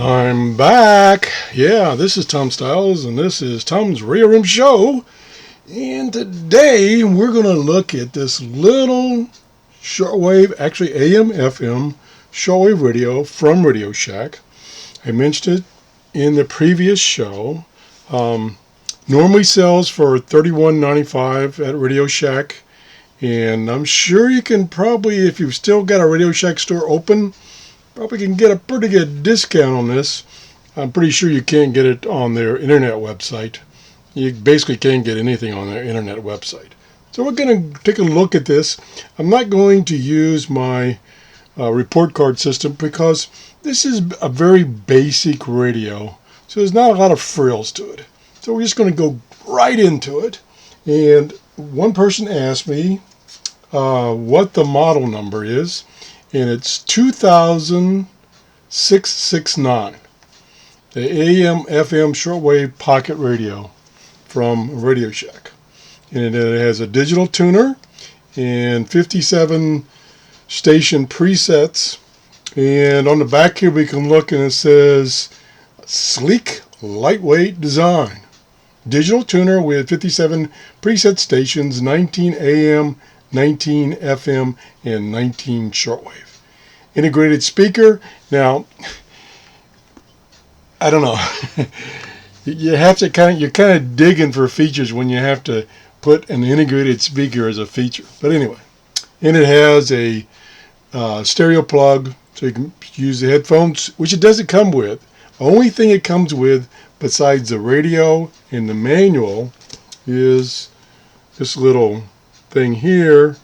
I'm back. Yeah, this is Tom Styles, and this is Tom's Radio Room Show. And today we're going to look at this little shortwave, actually AM, FM, shortwave radio from Radio Shack. I mentioned it in the previous show. Normally sells for $31.95 at Radio Shack. And I'm sure you can probably, if you've still got a Radio Shack store open, probably can get a pretty good discount on this. I'm pretty sure you can't get it on their internet website. You basically can't get anything on their internet website. So we're going to take a look at this. I'm not going to use my report card system because this is a very basic radio. So there's not a lot of frills to it. So we're just going to go right into it. And one person asked me what the model number is. And it's 20669, the AM, FM shortwave pocket radio from Radio Shack. And it has a digital tuner and 57 station presets. And on the back here we can look and it says sleek, lightweight design. Digital tuner with 57 preset stations, 19 AM, 19 FM, and 19 shortwave. Integrated speaker. Now, I don't know. You have to you're kind of digging for features when you have to put an integrated speaker as a feature. But anyway, and it has a stereo plug, so you can use the headphones, which it doesn't come with. The only thing it comes with, besides the radio and the manual, is this little thing here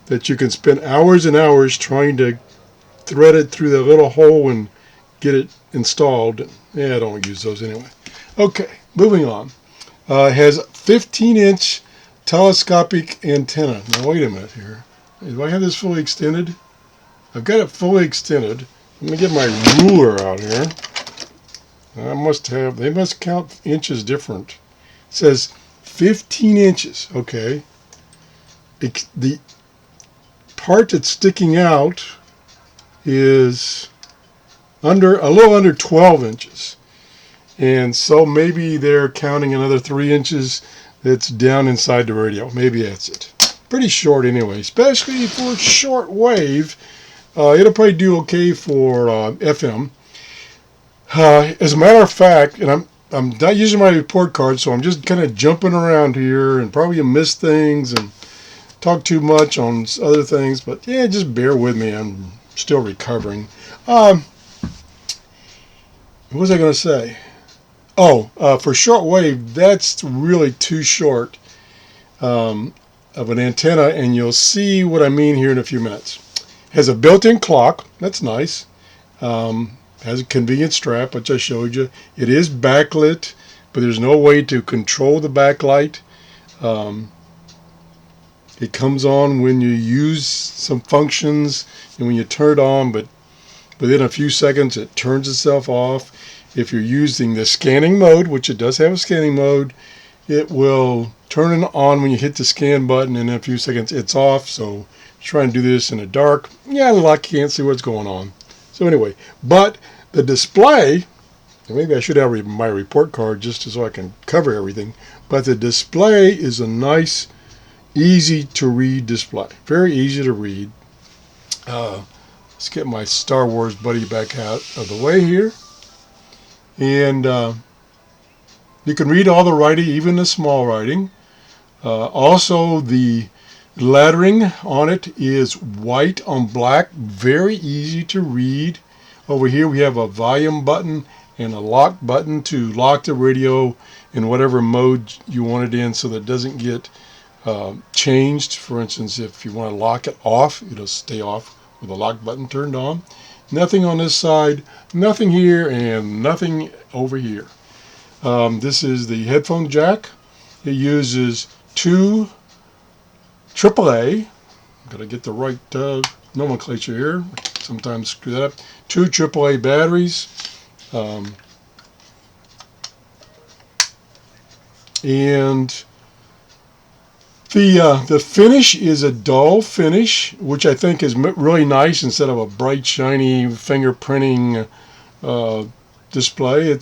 that you can spend hours and hours trying to thread it through the little hole and get it installed. Yeah, I don't use those anyway. Okay, moving on. It has 15-inch telescopic antenna. Now wait a minute here. Do I have this fully extended? I've got it fully extended. Let me get my ruler out here. They must count inches different. It says 15 inches. Okay. The part that's sticking out is a little under 12 inches. And so maybe they're counting another 3 inches that's down inside the radio. Maybe that's it. Pretty short anyway, especially for short wave. It'll probably do okay for FM. As a matter of fact, and I'm not using my report card, so I'm just kind of jumping around here and probably miss things and talk too much on other things. But yeah, just bear with me. I'm still recovering. What was I going to say? For shortwave, that's really too short of an antenna, and you'll see what I mean here in a few minutes. Has a built-in clock. That's nice. Has a convenient strap, which I showed you. It is backlit, but there's no way to control the backlight. It comes on when you use some functions and when you turn it on, but within a few seconds it turns itself off. If you're using the scanning mode, which it does have a scanning mode, it will turn it on when you hit the scan button, and in a few seconds it's off. So try and do this in the dark. Yeah, luck, you can't see what's going on. So anyway, but the display, and maybe I should have my report card just so I can cover everything, but the display is a nice, easy to read display. Very easy to read. Let's get my Star Wars buddy back out of the way here. And you can read all the writing, even the small writing. Also, the lettering on it is white on black. Very easy to read. Over here we have a volume button and a lock button to lock the radio in whatever mode you want it in so that it doesn't get changed. For instance, if you want to lock it off, it'll stay off with the lock button turned on. Nothing on this side, nothing here, and nothing over here. This is the headphone jack. It uses two AAA. Got to get the right nomenclature here. Sometimes screw that up. Two AAA batteries. And the finish is a dull finish, which I think is really nice instead of a bright, shiny, fingerprinting display.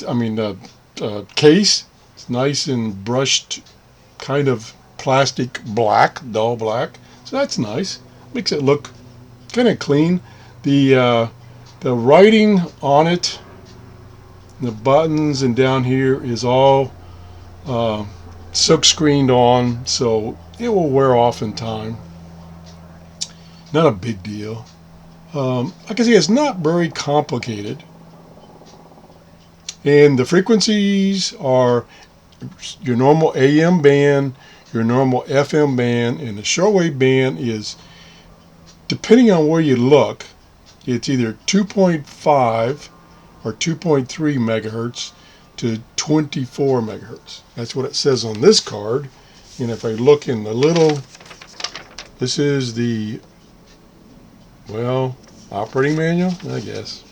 Case. It's nice and brushed, kind of plastic black, dull black. So that's nice. Makes it look kind of clean. The writing on it, the buttons and down here is all silk screened on, so it will wear off in time. Not a big deal. I can see it's not very complicated. And the frequencies are your normal AM band, your normal FM band, and the shortwave band is, depending on where you look, it's either 2.5 or 2.3 megahertz to 24 megahertz. That's what it says on this card. And if I look in the little, this is the, well, operating manual, I guess.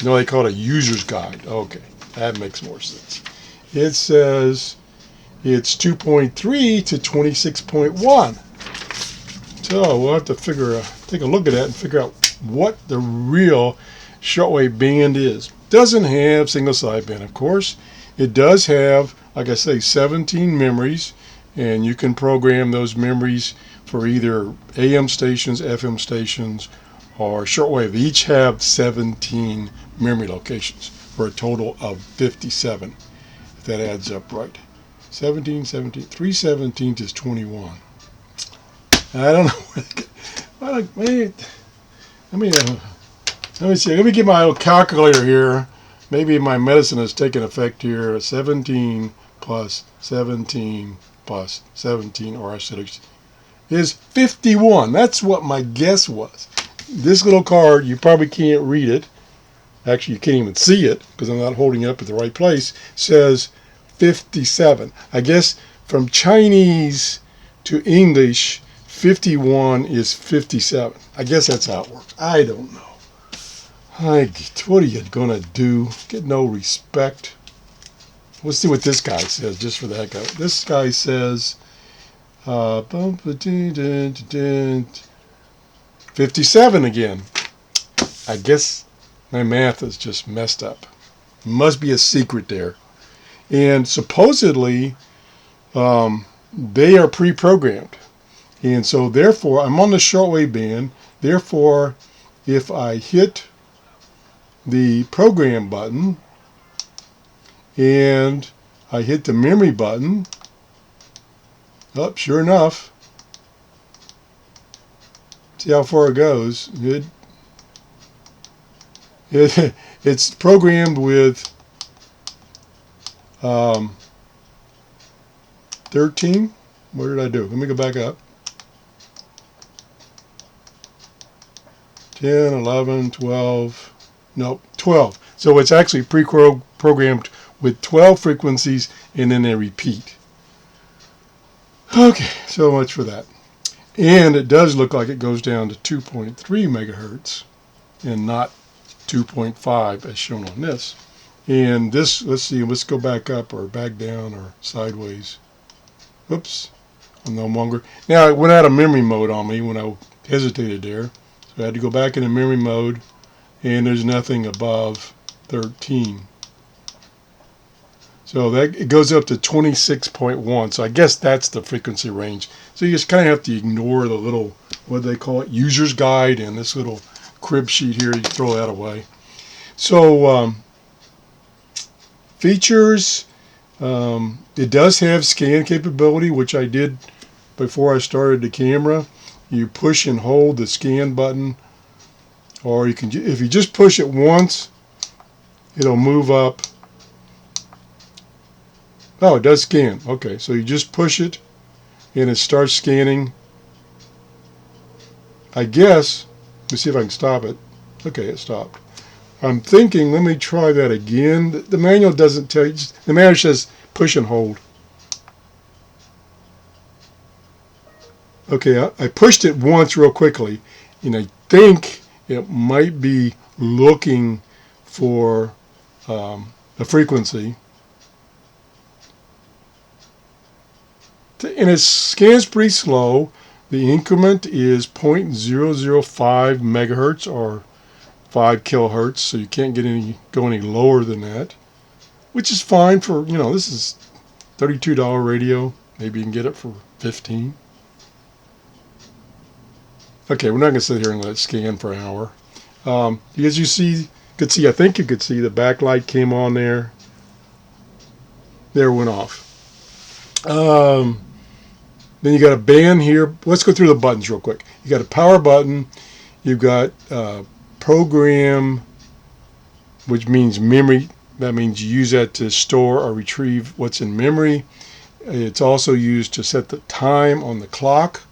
No, they call it a user's guide. Okay, that makes more sense. It says it's 2.3 to 26.1. So we'll have to take a look at that and figure out what the real shortwave band is. Doesn't have single sideband, of course. It does have, like I say, 17 memories, and you can program those memories for either AM stations, FM stations, or shortwave. They each have 17 memory locations for a total of 57, if that adds up right. 3 17s is 21. I don't know. Let me see. Let me get my little calculator here. Maybe my medicine has taken effect here. 17 plus 17 plus 17, or I should, is 51. That's what my guess was. This little card, you probably can't read it. Actually, you can't even see it because I'm not holding it up at the right place. Says 57. I guess from Chinese to English, 51 is 57. I guess that's how it works. I don't know. What are you going to do? Get no respect. Let's see what this guy says, just for the heck of it. This guy says 57 again. I guess my math is just messed up. Must be a secret there. And supposedly, they are pre-programmed. And so therefore, I'm on the shortwave band. Therefore, if I hit the program button and I hit the memory button, oh, sure enough, see how far it goes. It's programmed with 13. What did I do? Let me go back up. 10, 11, 12. Nope, 12. So it's actually pre-programmed with 12 frequencies, and then they repeat. Okay, so much for that. And it does look like it goes down to 2.3 megahertz and not 2.5 as shown on this. And this, let's see, let's go back up or back down or sideways. Oops, I'm no longer. Now it went out of memory mode on me when I hesitated there. So I had to go back into memory mode, and there's nothing above 13. So that it goes up to 26.1. So I guess that's the frequency range. So you just kind of have to ignore the little, what do they call it, user's guide, and this little crib sheet here. You throw that away. So features, it does have scan capability, which I did before I started the camera. You push and hold the scan button, or you can, if you just push it once, it'll move up. Oh, it does scan. Okay, so you just push it and it starts scanning. I guess, let me see if I can stop it. Okay, it stopped. I'm thinking, let me try that again. The manual doesn't tell you, the manual says push and hold. Okay, I pushed it once real quickly, and I think it might be looking for a frequency. And it scans pretty slow. The increment is 0.005 megahertz or 5 kilohertz, so you can't go any lower than that, which is fine for, this is $32 radio. Maybe you can get it for 15. Okay, we're not going to sit here and let it scan for an hour. As you see, I think you could see the backlight came on there. There, went off. Then you got a band here. Let's go through the buttons real quick. You got a power button. You've got program, which means memory. That means you use that to store or retrieve what's in memory. It's also used to set the time on the clock.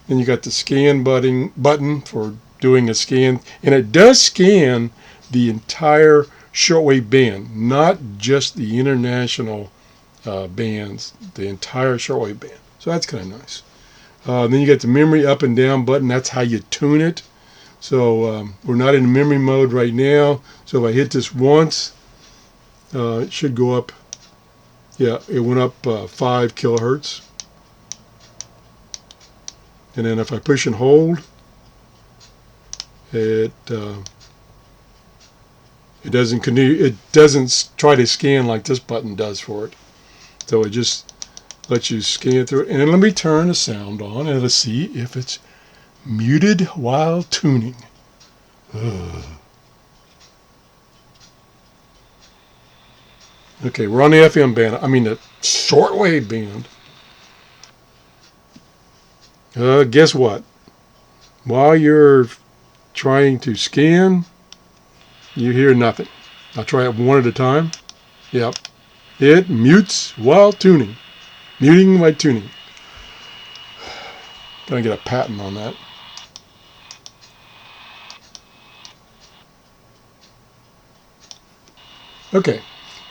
Then you got the scan button for doing a scan. And it does scan the entire shortwave band, not just the international bands, the entire shortwave band. So that's kind of nice. Then you got the memory up and down button. That's how you tune it. So we're not in memory mode right now. So if I hit this once, it should go up. Yeah, it went up 5 kilohertz. And then if I push and hold, it doesn't continue. It doesn't try to scan like this button does for it. So it just lets you scan through it. And let me turn the sound on and let's see if it's muted while tuning. Ugh. Okay, we're on the FM band. I mean the shortwave band. Guess what? While you're trying to scan, you hear nothing. I'll try it one at a time. Yep. It mutes while tuning. Muting while tuning. Gonna get a patent on that. Okay.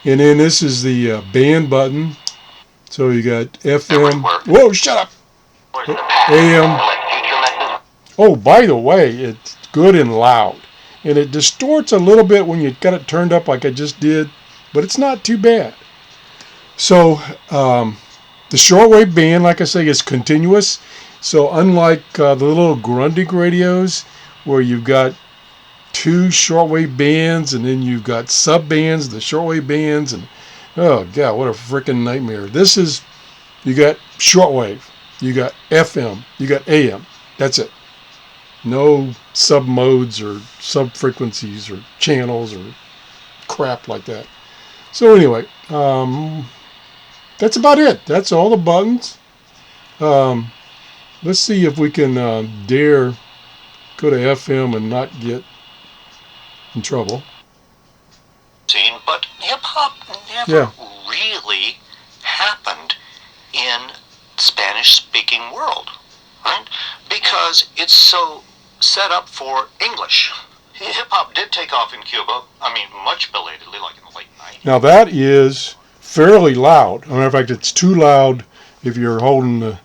And then this is the band button. So you got FM. Whoa, shut up! AM. Oh, by the way, it's good and loud. And it distorts a little bit when you got it turned up like I just did, but it's not too bad. So the shortwave band, like I say, is continuous. So unlike the little Grundig radios where you've got 2 shortwave bands and then you've got sub bands, the shortwave bands, and oh god, what a freaking nightmare. This is, you got shortwave, you got FM, you got AM. That's it. No sub modes or sub frequencies or channels or crap like that. So anyway, that's about it. That's all the buttons. Let's see if we can dare go to FM and not get in trouble. But hip-hop never really happened in Spanish-speaking world, right? Because it's so set up for English. Hip-hop did take off in Cuba, I mean, much belatedly, like in the late 90s. Now that is fairly loud. As a matter of fact, it's too loud if you're holding the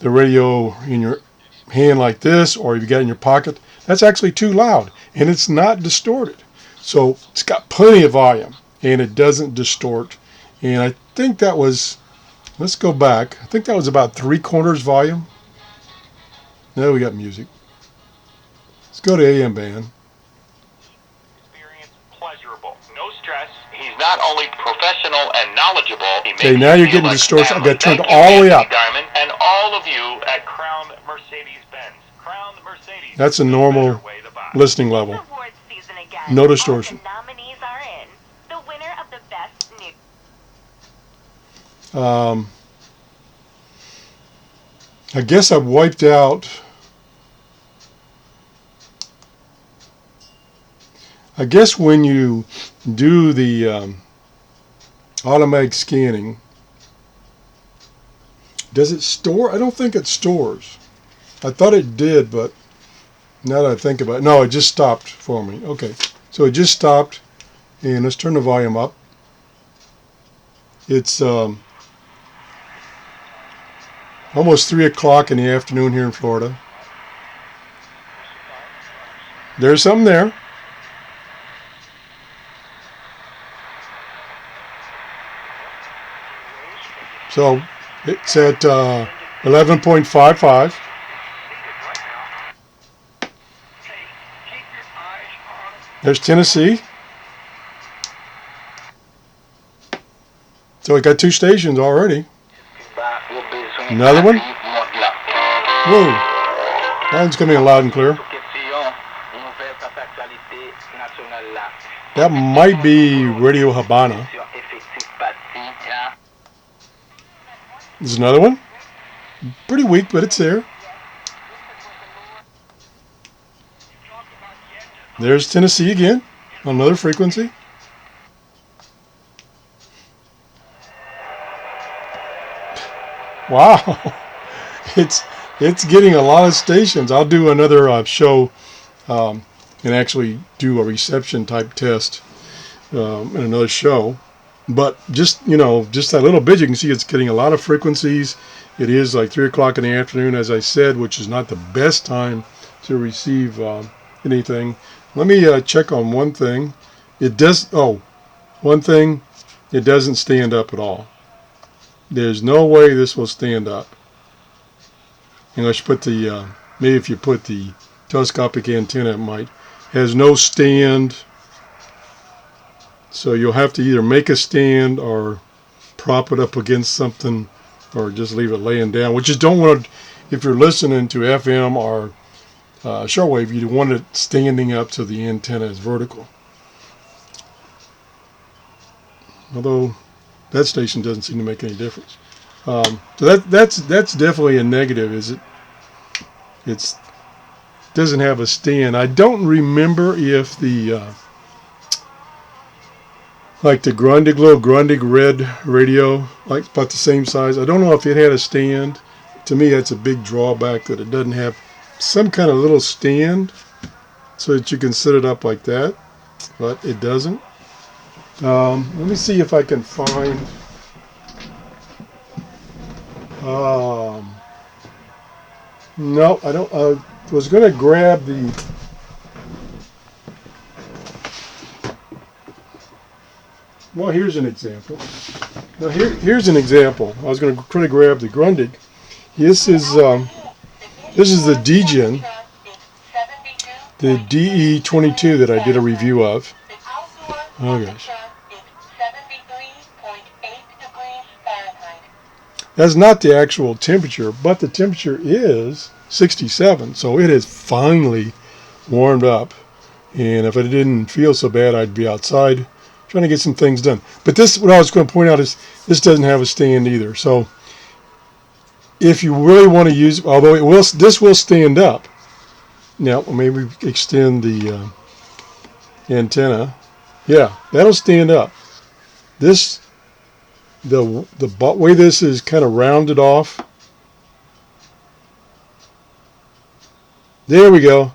radio in your hand like this, or if you got it in your pocket. That's actually too loud, and it's not distorted. So it's got plenty of volume, and it doesn't distort. And I think that was, let's go back, I think that was about 3/4 volume. Now we got music. Let's go to AM band. Experience pleasurable, no stress. He's not only professional and knowledgeable. Okay, now you're getting distortion. I've got it turned all the way up. Diamond, and all of you at Crown Mercedes-Benz. Crown Mercedes. That's a normal listening level. No distortion. The nominees are in. The winner of the best new. I guess I've wiped out. I guess when you do the automatic scanning, does it store? I don't think it stores. I thought it did, but now that I think about it, no, it just stopped for me. Okay, so it just stopped, and let's turn the volume up. It's almost 3 o'clock in the afternoon here in Florida. There's something there. So it's at 11.55. There's Tennessee. So we got 2 stations already. Another one. Whoa. That one's coming in loud and clear. That might be Radio Habana. There's another one. Pretty weak, but it's there. There's Tennessee again, on another frequency. Wow, it's getting a lot of stations. I'll do another show and actually do a reception type test in another show. But just that little bit, you can see it's getting a lot of frequencies. It is like 3 o'clock in the afternoon, as I said, which is not the best time to receive anything. Let me check on one thing. It does. Oh, one thing. It doesn't stand up at all. There's no way this will stand up unless you put the maybe if you put the telescopic antenna, it might. Has no stand, so you'll have to either make a stand or prop it up against something, or just leave it laying down. Which you don't want to, if you're listening to FM or shortwave, you want it standing up so the antenna is vertical. Although that station doesn't seem to make any difference. So that's definitely a negative. Is it doesn't have a stand. I don't remember if the like the Grundig, little Grundig red radio, like about the same size. I don't know if it had a stand. To me, that's a big drawback, that it doesn't have some kind of little stand so that you can set it up like that, but it doesn't. Let me see if I can find no, I don't. I was going to grab the well, here's an example. Now here's an example. I was going to try to grab the Grundig. This is the DGen, the DE22 that I did a review of. Oh gosh. That's not the actual temperature, but the temperature is 67, so it is finally warmed up. And if it didn't feel so bad, I'd be outside trying to get some things done. But this, what I was going to point out is, this doesn't have a stand either. So if you really want to use, although this will stand up. Now maybe extend the antenna. Yeah, that'll stand up. This, the way this is kind of rounded off. There we go.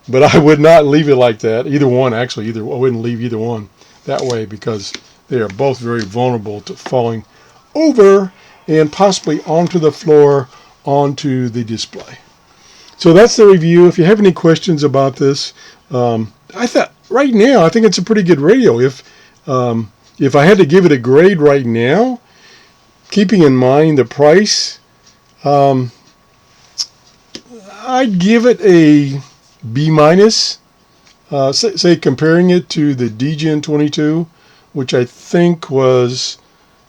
But I would not leave it like that. Either one, actually. I wouldn't leave either one that way, because they are both very vulnerable to falling over and possibly onto the floor, onto the display. So that's the review. If you have any questions about this, I thought right now I think it's a pretty good radio. If I had to give it a grade right now, keeping in mind the price, I'd give it a B minus. Say comparing it to the DGen 22, which I think was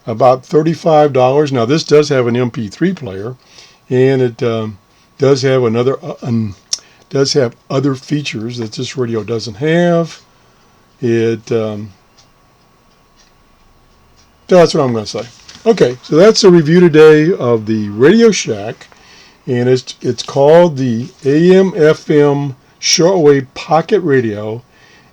about $35. Now this does have an MP3 player, and it does have other features that this radio doesn't have. So that's what I'm going to say. Okay, so that's a review today of the Radio Shack, and it's called the AM/FM Shortwave Pocket Radio,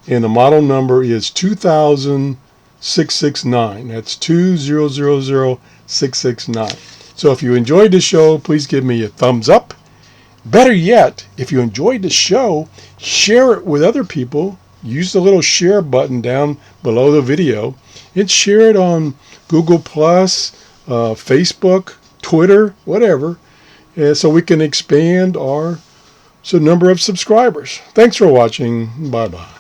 and the model number is 2000669. That's 2000669. So if you enjoyed the show, please give me a thumbs up. Better yet, if you enjoyed the show, share it with other people. Use the little share button down below the video and share it on Google+, Facebook, Twitter, whatever, so we can expand our number of subscribers. Thanks for watching. Bye-bye.